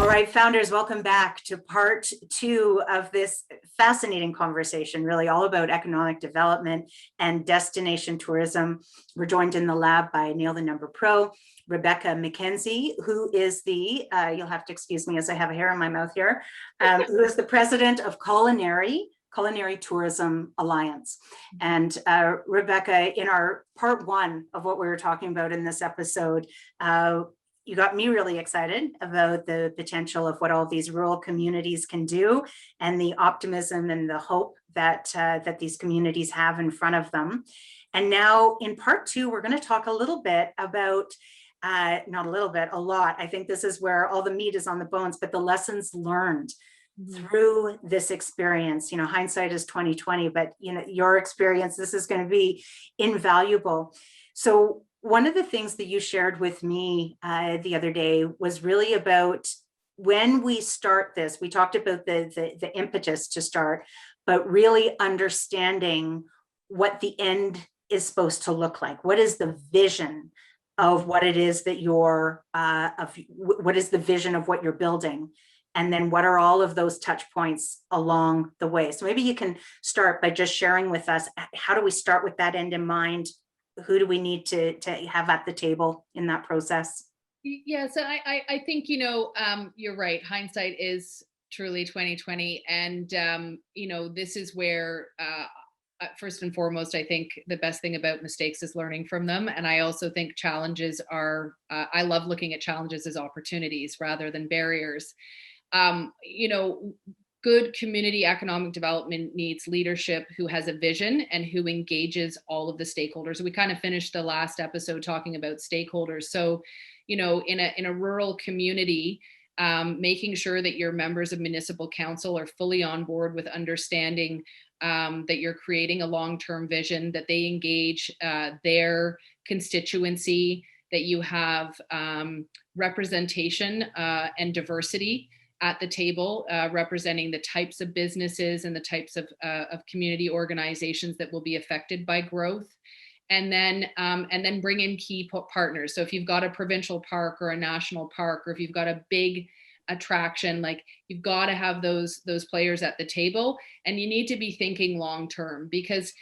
right, founders, welcome back to part two of this fascinating conversation, really all about economic development and destination tourism. We're joined in the lab by Nail the Number Pro, Rebecca Mackenzie, who is the, you'll have to excuse me as I have a hair in my mouth here, who is the president of Culinary Tourism Alliance. And Rebecca, in our part one of what we were talking about in this episode, you got me really excited about the potential of what all these rural communities can do and the optimism and the hope that that these communities have in front of them. And now in part two, we're going to talk a little bit about, not a little bit, a lot. I think this is where all the meat is on the bones, but the lessons learned through this experience. You know, hindsight is 2020, but you know, your experience, this is going to be invaluable. So one of the things that you shared with me the other day was really about when we start this, we talked about the impetus to start, but really understanding what the end is supposed to look like. What is the vision of what it is that you're, what is the vision of what you're building? And then what are all of those touch points along the way? So maybe you can start by just sharing with us, how do we start with that end in mind? Who do we need to have at the table in that process? Yeah, so I think, you know, you're right. Hindsight is truly 2020. And, you know, this is where, first and foremost, I think the best thing about mistakes is learning from them. And I also think challenges are, I love looking at challenges as opportunities rather than barriers. You know, good community economic development needs leadership who has a vision and who engages all of the stakeholders. We kind of finished the last episode talking about stakeholders. So, you know, in a rural community, making sure that your members of municipal council are fully on board with understanding that you're creating a long-term vision, that they engage their constituency, that you have representation and diversity at the table, representing the types of businesses and the types of community organizations that will be affected by growth. And then bring in key partners. So if you've got a provincial park or a national park, or if you've got a big attraction, like you've got to have those players at the table, and you need to be thinking long term, because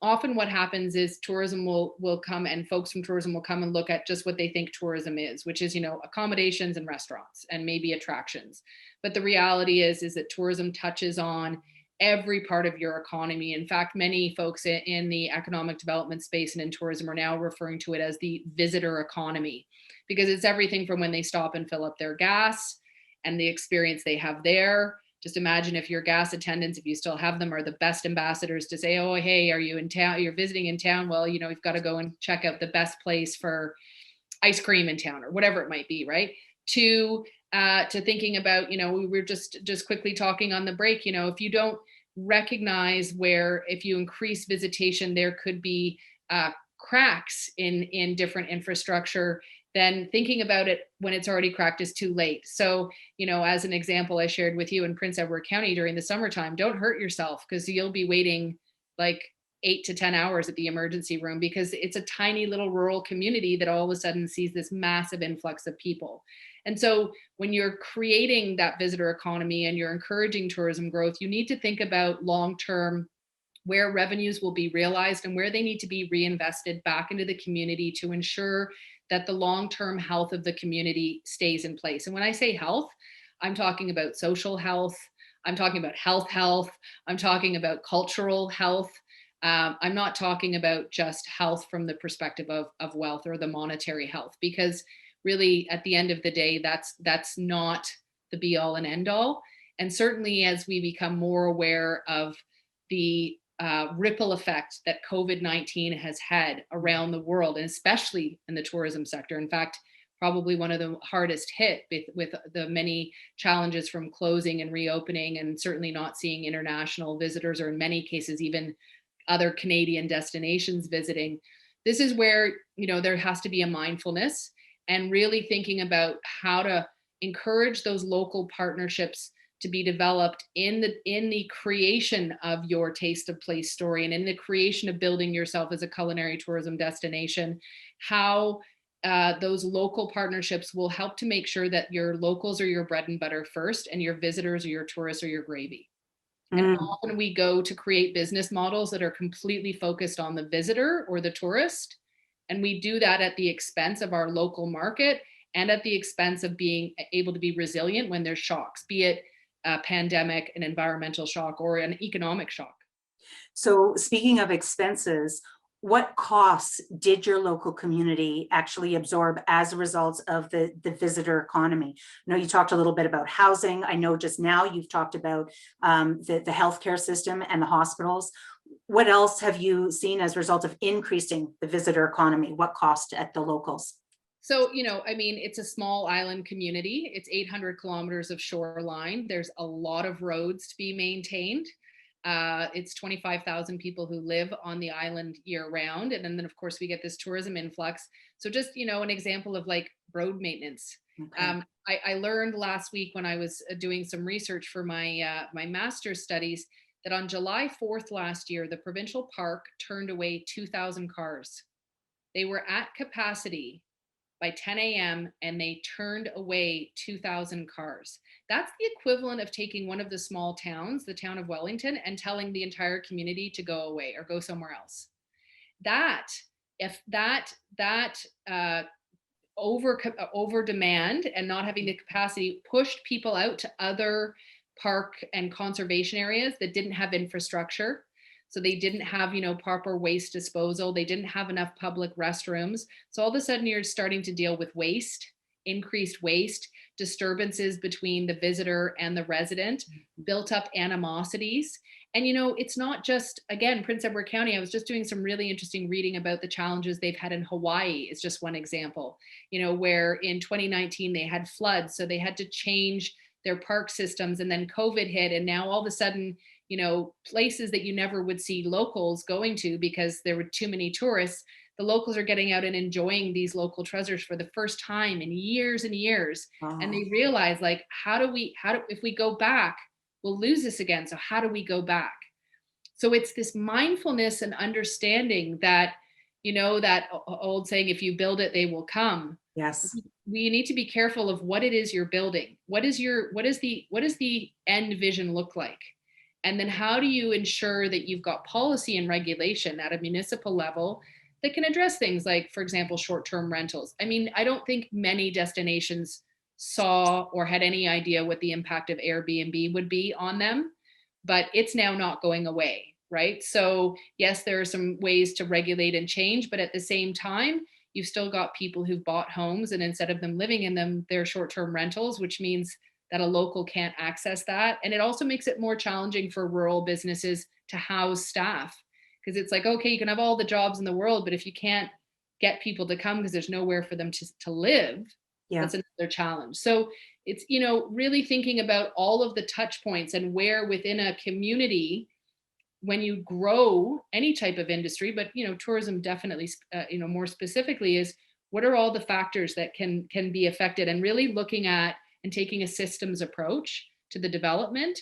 often what happens is tourism will come, and folks from tourism will come and look at just what they think tourism is, which is, you know, accommodations and restaurants and maybe attractions. But the reality is that tourism touches on every part of your economy. In fact, many folks in the economic development space and in tourism are now referring to it as the visitor economy, because it's everything from when they stop and fill up their gas and the experience they have there. Just imagine if your gas attendants, if you still have them, are the best ambassadors to say, oh, hey, are you in town? You're visiting in town? Well, you know, you've got to go and check out the best place for ice cream in town, or whatever it might be, right? To thinking about, you know, we were just quickly talking on the break, you know, if you don't recognize where, if you increase visitation, there could be cracks in different infrastructure, then thinking about it when it's already cracked is too late. So, you know, as an example, I shared with you in Prince Edward County during the summertime, don't hurt yourself, because you'll be waiting like 8 to 10 hours at the emergency room, because it's a tiny little rural community that all of a sudden sees this massive influx of people. And so when you're creating that visitor economy and you're encouraging tourism growth, you need to think about long-term where revenues will be realized and where they need to be reinvested back into the community to ensure that the long-term health of the community stays in place. And when I say health, I'm talking about social health, I'm talking about health, I'm talking about cultural health. I'm not talking about just health from the perspective of wealth or the monetary health, because really at the end of the day, that's not the be all and end all. And certainly as we become more aware of the ripple effect that COVID-19 has had around the world, and especially in the tourism sector. In fact, probably one of the hardest hit with the many challenges from closing and reopening, and certainly not seeing international visitors, or in many cases, even other Canadian destinations visiting. This is where, you know, there has to be a mindfulness and really thinking about how to encourage those local partnerships to be developed in the creation of your taste of place story, and in the creation of building yourself as a culinary tourism destination. How those local partnerships will help to make sure that your locals are your bread and butter first, and your visitors or your tourists are your gravy. And often we go to create business models that are completely focused on the visitor or the tourist. And we do that at the expense of our local market and at the expense of being able to be resilient when there's shocks, be it a pandemic, an environmental shock, or an economic shock. So speaking of expenses, what costs did your local community actually absorb as a result of the visitor economy? I know you talked a little bit about housing. I know just now you've talked about the healthcare system and the hospitals. What else have you seen as a result of increasing the visitor economy? What cost at the locals? So, I mean, it's a small island community. It's 800 kilometers of shoreline. There's a lot of roads to be maintained. It's 25,000 people who live on the island year round. And then, of course, we get this tourism influx. So just, an example of like road maintenance. Okay. I learned last week when I was doing some research for my my master's studies that on July 4th last year, the provincial park turned away 2,000 cars. They were at capacity by 10 a.m. and they turned away 2,000 cars. That's the equivalent of taking one of the small towns, the town of Wellington, and telling the entire community to go away or go somewhere else. If that over demand and not having the capacity pushed people out to other park and conservation areas that didn't have infrastructure. So they didn't have, proper waste disposal. They didn't have enough public restrooms. So all of a sudden you're starting to deal with waste, increased waste, disturbances between the visitor and the resident, built up animosities. And, it's not just, again, Prince Edward County. I was just doing some really interesting reading about the challenges they've had in Hawaii is just one example, where in 2019 they had floods. So they had to change their park systems, and then COVID hit. And now all of a sudden, places that you never would see locals going to because there were too many tourists, the locals are getting out and enjoying these local treasures for the first time in years and years. Wow. And they realize, like, if we go back, we'll lose this again. So how do we go back? So it's this mindfulness and understanding that, that old saying, if you build it, they will come. Yes. We need to be careful of what it is you're building. What does the end vision look like? And then how do you ensure that you've got policy and regulation at a municipal level that can address things like, for example, short-term rentals? I mean, I don't think many destinations saw or had any idea what the impact of Airbnb would be on them, but it's now not going away, right? So yes, there are some ways to regulate and change, but at the same time, you've still got people who've bought homes, and instead of them living in them, they're short-term rentals, which means that a local can't access that. And it also makes it more challenging for rural businesses to house staff, because it's like, okay, you can have all the jobs in the world, but if you can't get people to come because there's nowhere for them to live, that's another challenge. So it's, really thinking about all of the touch points and where within a community, when you grow any type of industry, but, tourism definitely, more specifically, is what are all the factors that can be affected, and really looking at and taking a systems approach to the development.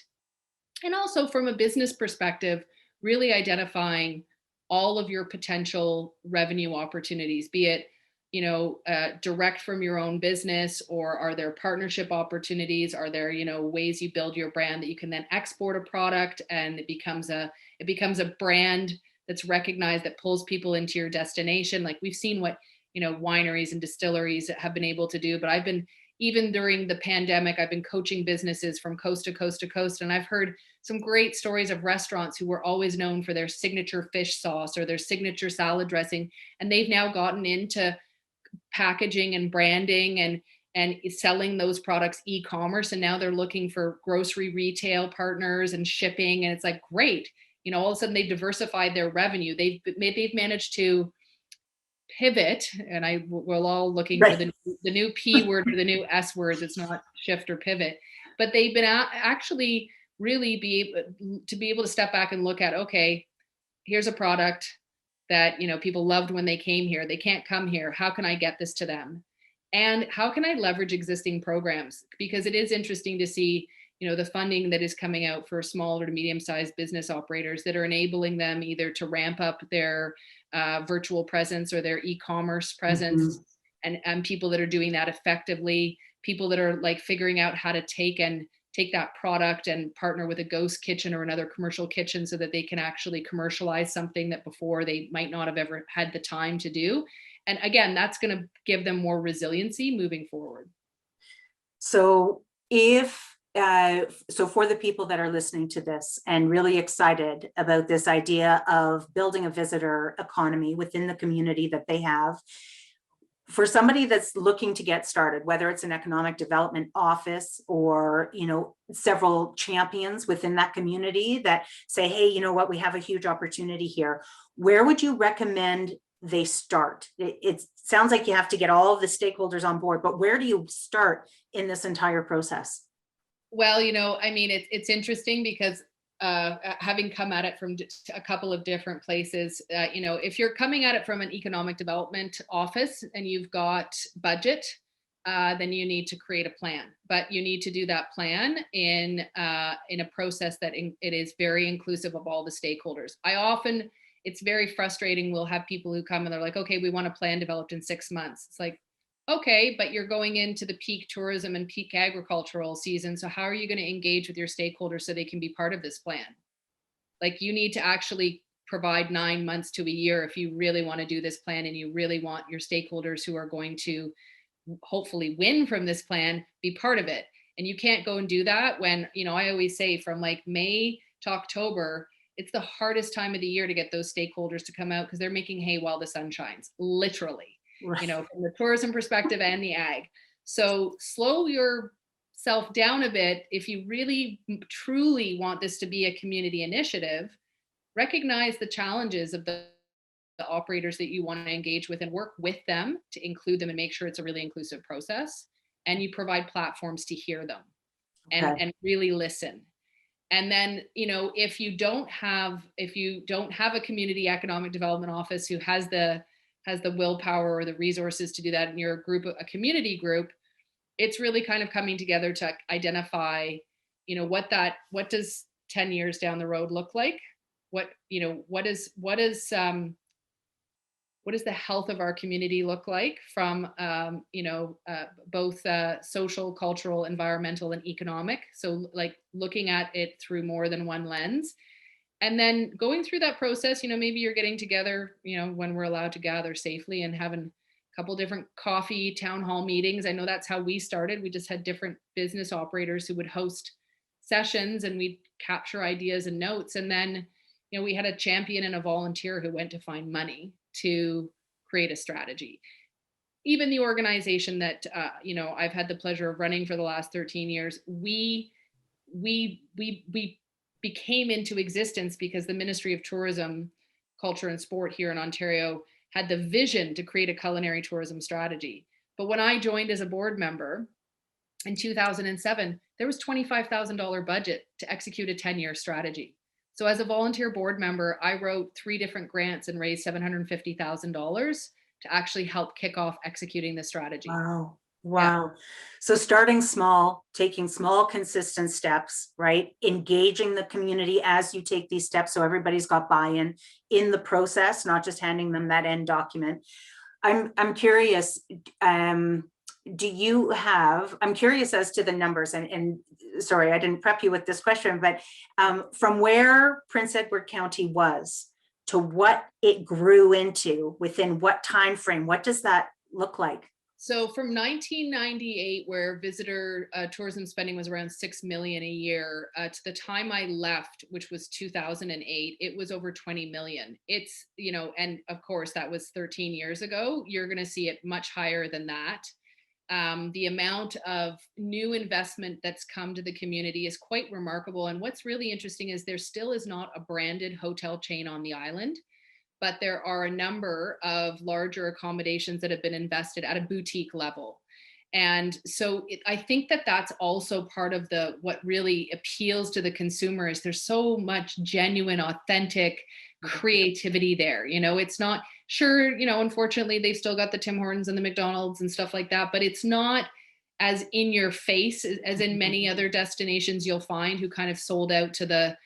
And also from a business perspective, really identifying all of your potential revenue opportunities, be it, direct from your own business, or are there partnership opportunities? Are there, ways you build your brand that you can then export a product and it becomes a brand that's recognized, that pulls people into your destination. Like we've seen what, wineries and distilleries have been able to do, but even during the pandemic, I've been coaching businesses from coast to coast to coast. And I've heard some great stories of restaurants who were always known for their signature fish sauce or their signature salad dressing. And they've now gotten into packaging and branding and selling those products e-commerce. And now they're looking for grocery retail partners and shipping. And it's like, great. All of a sudden they've diversified their revenue. They've managed to pivot, and we're all looking for the new P word or the new S words. It's not shift or pivot, but they've been actually really be able to step back and look at, okay, here's a product that, people loved when they came here. They can't come here. How can I get this to them? And how can I leverage existing programs? Because it is interesting to see, the funding that is coming out for small to medium-sized business operators that are enabling them either to ramp up their virtual presence or their e-commerce presence, and people that are doing that effectively, people that are like figuring out how to take that product and partner with a ghost kitchen or another commercial kitchen so that they can actually commercialize something that before they might not have ever had the time to do. And again, that's going to give them more resiliency moving forward. So so for the people that are listening to this and really excited about this idea of building a visitor economy within the community that they have, for somebody that's looking to get started, whether it's an economic development office or, several champions within that community that say, hey, you know what, we have a huge opportunity here, where would you recommend they start? It sounds like you have to get all of the stakeholders on board, but where do you start in this entire process? Well, I mean, it's interesting because having come at it from a couple of different places, if you're coming at it from an economic development office and you've got budget, then you need to create a plan. But you need to do that plan in a process that it is very inclusive of all the stakeholders. It's very frustrating. We'll have people who come and they're like, okay, we want a plan developed in 6 months. It's like, okay, but you're going into the peak tourism and peak agricultural season. So how are you going to engage with your stakeholders so they can be part of this plan? Like, you need to actually provide 9 months to a year if you really want to do this plan and you really want your stakeholders who are going to hopefully win from this plan be part of it. And you can't go and do that when, I always say from like May to October, it's the hardest time of the year to get those stakeholders to come out because they're making hay while the sun shines, literally. Right. From the tourism perspective and the ag. So slow yourself down a bit. If you really truly want this to be a community initiative, recognize the challenges of the operators that you want to engage with and work with them to include them and make sure it's a really inclusive process. And you provide platforms to hear them and really listen. And then, if you don't have a community economic development office who has the willpower or the resources to do that in your group, a community group, it's really kind of coming together to identify, what does 10 years down the road look like? What does the health of our community look like from, both social, cultural, environmental, and economic? So like looking at it through more than one lens. And then going through that process, maybe you're getting together, when we're allowed to gather safely and having a couple different coffee town hall meetings. I know that's how we started. We just had different business operators who would host sessions and we'd capture ideas and notes. And then, we had a champion and a volunteer who went to find money to create a strategy. Even the organization that, I've had the pleasure of running for the last 13 years, we became into existence because the Ministry of Tourism, Culture and Sport here in Ontario had the vision to create a culinary tourism strategy. But when I joined as a board member in 2007, there was $25,000 budget to execute a 10-year strategy. So as a volunteer board member, I wrote 3 different grants and raised $750,000 to actually help kick off executing the strategy. Wow. Yeah. So starting small, taking small, consistent steps, right? Engaging the community as you take these steps so everybody's got buy-in in the process, not just handing them that end document. I'm curious, I'm curious as to the numbers and sorry, I didn't prep you with this question, but from where Prince Edward County was to what it grew into within what time frame, what does that look like? So from 1998, where visitor tourism spending was around $6 million a year, to the time I left, which was 2008, it was over 20 million. It's, and of course that was 13 years ago. You're going to see it much higher than that. The amount of new investment that's come to the community is quite remarkable. And what's really interesting is there still is not a branded hotel chain on the island, but there are a number of larger accommodations that have been invested at a boutique level. And so I think that that's also part of what really appeals to the consumer is there's so much genuine, authentic creativity there. It's not sure, unfortunately they've still got the Tim Hortons and the McDonald's and stuff like that, but it's not as in your face as in many other destinations you'll find who kind of sold out to the,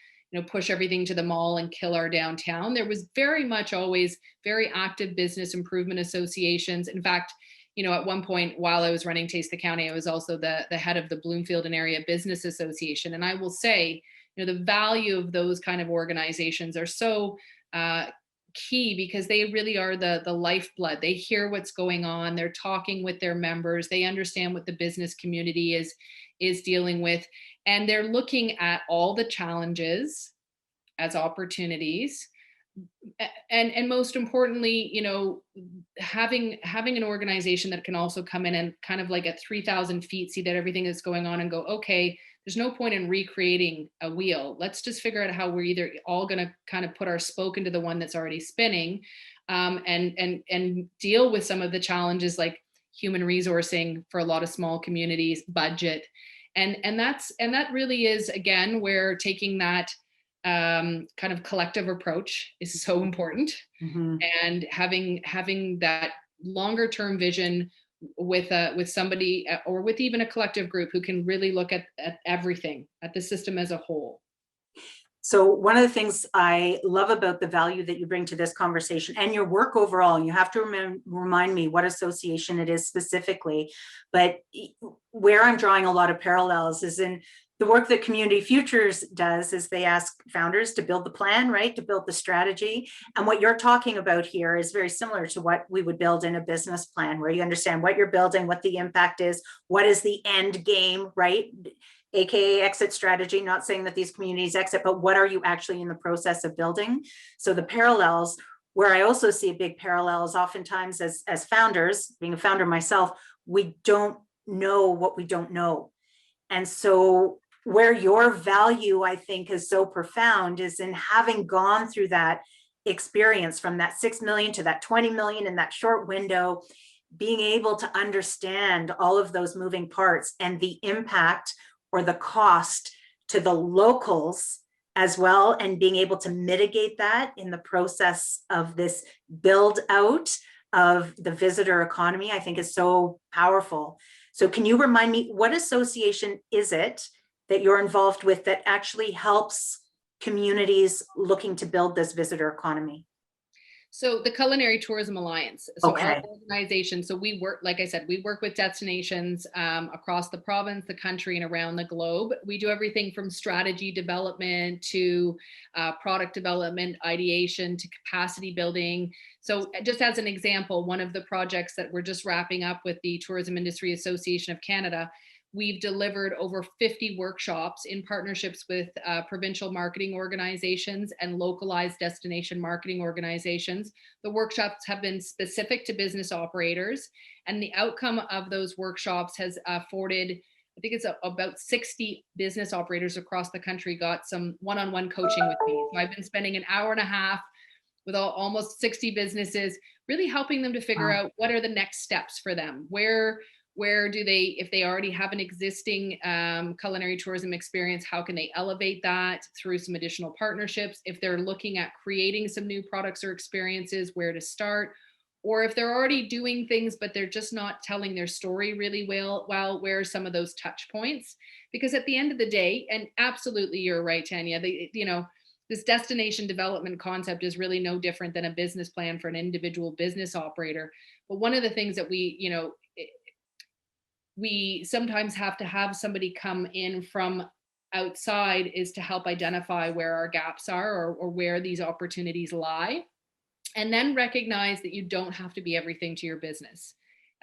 push everything to the mall and kill our downtown. There was very much always very active business improvement associations. In fact, at one point while I was running Taste the County, I was also the head of the Bloomfield and Area Business Association. And I will say, the value of those kind of organizations are so key, because they really are the lifeblood. They hear what's going on. They're talking with their members. They understand what the business community is dealing with. And they're looking at all the challenges as opportunities. And most importantly, having an organization that can also come in and kind of like at 3,000 feet, see that everything is going on and go, okay, there's no point in recreating a wheel. Let's just figure out how we're either all going to kind of put our spoke into the one that's already spinning, and deal with some of the challenges like human resourcing for a lot of small communities, budget. And that really is, again, where taking that kind of collective approach is so important. Mm-hmm. And having that longer term vision with somebody, or with even a collective group who can really look at everything, at the system as a whole. So one of the things I love about the value that you bring to this conversation and your work overall, and you have to remind me what association it is specifically, but where I'm drawing a lot of parallels is in the work that Community Futures does. Is they ask founders to build the plan, right? To build the strategy. And what you're talking about here is very similar to what we would build in a business plan, where you understand what you're building, what the impact is, what is the end game, right? AKA exit strategy, not saying that these communities exit, but what are you actually in the process of building? So the parallels, where I also see a big parallel, is oftentimes as founders, being a founder myself, we don't know what we don't know. And so where your value, I think, is so profound is in having gone through that experience from that 6 million to that 20 million in that short window, being able to understand all of those moving parts and the impact or the cost to the locals as well, and being able to mitigate that in the process of this build out of the visitor economy, I think is so powerful. So can you remind me, what association is it that you're involved with that actually helps communities looking to build this visitor economy? So the Culinary Tourism Alliance. So Okay. our organization, so we work, like I said, we work with destinations across the province, the country, and around the globe. We do everything from strategy development to product development, ideation, to capacity building. So just as an example, one of the projects that we're just wrapping up with the Tourism Industry Association of Canada, we've delivered over 50 workshops in partnerships with provincial marketing organizations and localized destination marketing organizations. The workshops have been specific to business operators, and the outcome of those workshops has afforded, I think it's about 60 business operators across the country got some one-on-one coaching with me. So I've been spending an hour and a half with almost 60 businesses, really helping them to figure out what are the next steps for them. Where do they, if they already have an existing culinary tourism experience, how can they elevate that through some additional partnerships? If they're looking at creating some new products or experiences, where to start? Or if they're already doing things, but they're just not telling their story really well, where are some of those touch points? Because at the end of the day, and absolutely you're right, Tanya, this destination development concept is really no different than a business plan for an individual business operator. But one of the things that we sometimes have to have somebody come in from outside is to help identify where our gaps are, or where these opportunities lie. And then recognize that you don't have to be everything to your business.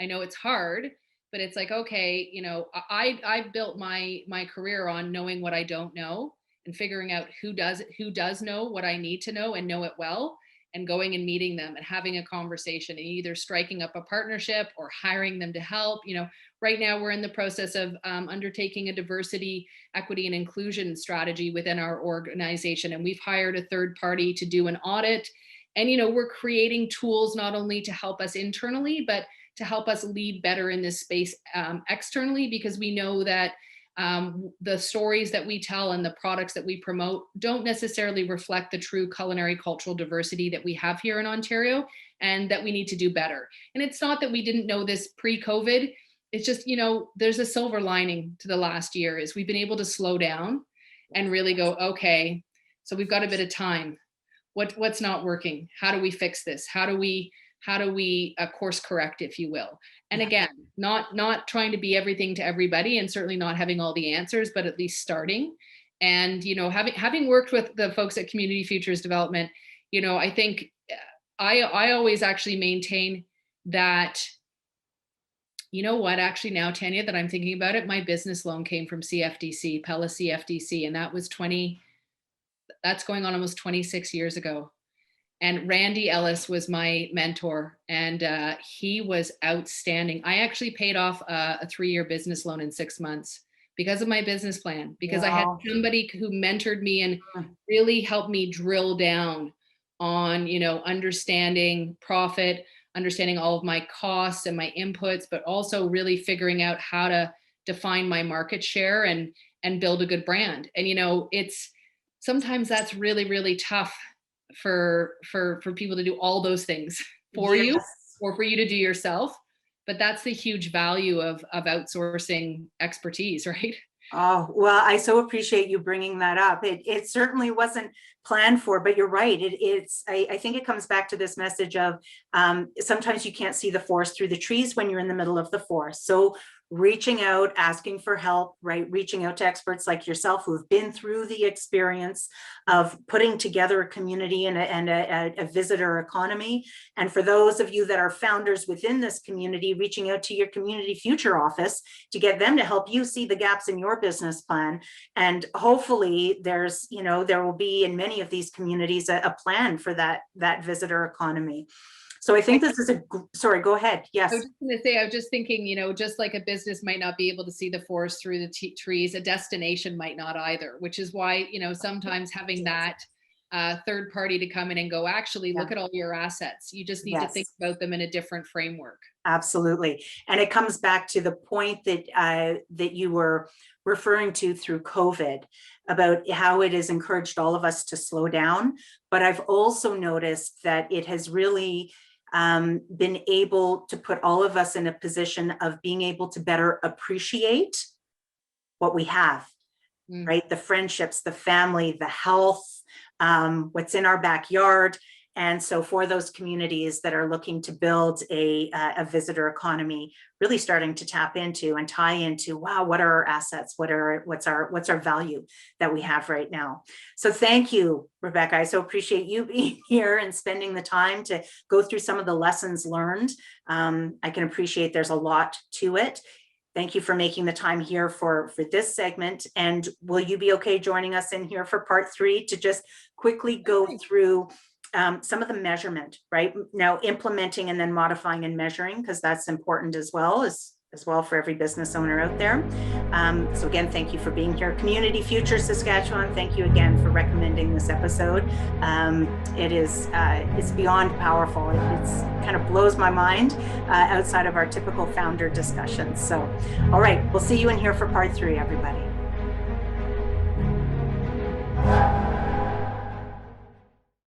I know it's hard, but it's like, okay, I built my career on knowing what I don't know and figuring out who does know what I need to know and know it well, and going and meeting them and having a conversation and either striking up a partnership or hiring them to help. Right now we're in the process of undertaking a diversity, equity, and inclusion strategy within our organization. And we've hired a third party to do an audit. And, we're creating tools not only to help us internally, but to help us lead better in this space externally, because we know that the stories that we tell and the products that we promote don't necessarily reflect the true culinary cultural diversity that we have here in Ontario, and that we need to do better. And it's not that we didn't know this pre-COVID. It's just, there's a silver lining to the last year, is we've been able to slow down and really go, okay, so we've got a bit of time. What's not working? How do we fix this? How do we how do we course correct, if you will? And again, not trying to be everything to everybody, and certainly not having all the answers, but at least starting. And, you know, having worked with the folks at Community Futures Development, you know, I think I always actually maintain that, you know what, actually now, Tanya, that I'm thinking about it, my business loan came from CFDC, Pella CFDC, and that was that's going on almost 26 years ago. And Randy Ellis was my mentor, and he was outstanding. I actually paid off a 3-year business loan in 6 months because of my business plan, because I had somebody who mentored me and really helped me drill down on, you know, understanding profit, understanding all of my costs and my inputs, but also really figuring out how to define my market share and build a good brand. And, you know, sometimes that's really, really tough for people to do all those things for you, or for you to do yourself. But that's the huge value of outsourcing expertise, right? Oh, well, I so appreciate you bringing that up. It certainly wasn't planned for, but you're right. I think it comes back to this message of sometimes you can't see the forest through the trees when you're in the middle of the forest. So reaching out, asking for help, right? Reaching out to experts like yourself who've been through the experience of putting together a community and a visitor economy. And for those of you that are founders within this community, reaching out to your community future office to get them to help you see the gaps in your business plan. And hopefully there's, you know, there will be in many of these communities a plan for that visitor economy. So I think this is sorry, go ahead. Yes. I was just going to say, I was just thinking, you know, just like a business might not be able to see the forest through the trees, a destination might not either, which is why, you know, sometimes having that third party to come in and go, actually, look at all your assets. You just need to think about them in a different framework. Absolutely. And it comes back to the point that you were referring to through COVID about how it has encouraged all of us to slow down. But I've also noticed that it has really been able to put all of us in a position of being able to better appreciate what we have, right? The friendships, the family, the health, what's in our backyard. And so for those communities that are looking to build a visitor economy, really starting to tap into and tie into, wow, what are our assets? What's our value that we have right now? So thank you, Rebecca. I so appreciate you being here and spending the time to go through some of the lessons learned. I can appreciate there's a lot to it. Thank you for making the time here for this segment. And will you be okay joining us in here for part 3 to just quickly go through some of the measurement, right? Now implementing and then modifying and measuring, because that's important as well for every business owner out there. So again, thank you for being here. Community Future Saskatchewan, thank you again for recommending this episode. It's beyond powerful. It's kind of blows my mind outside of our typical founder discussions. So, all right, we'll see you in here for part 3, everybody.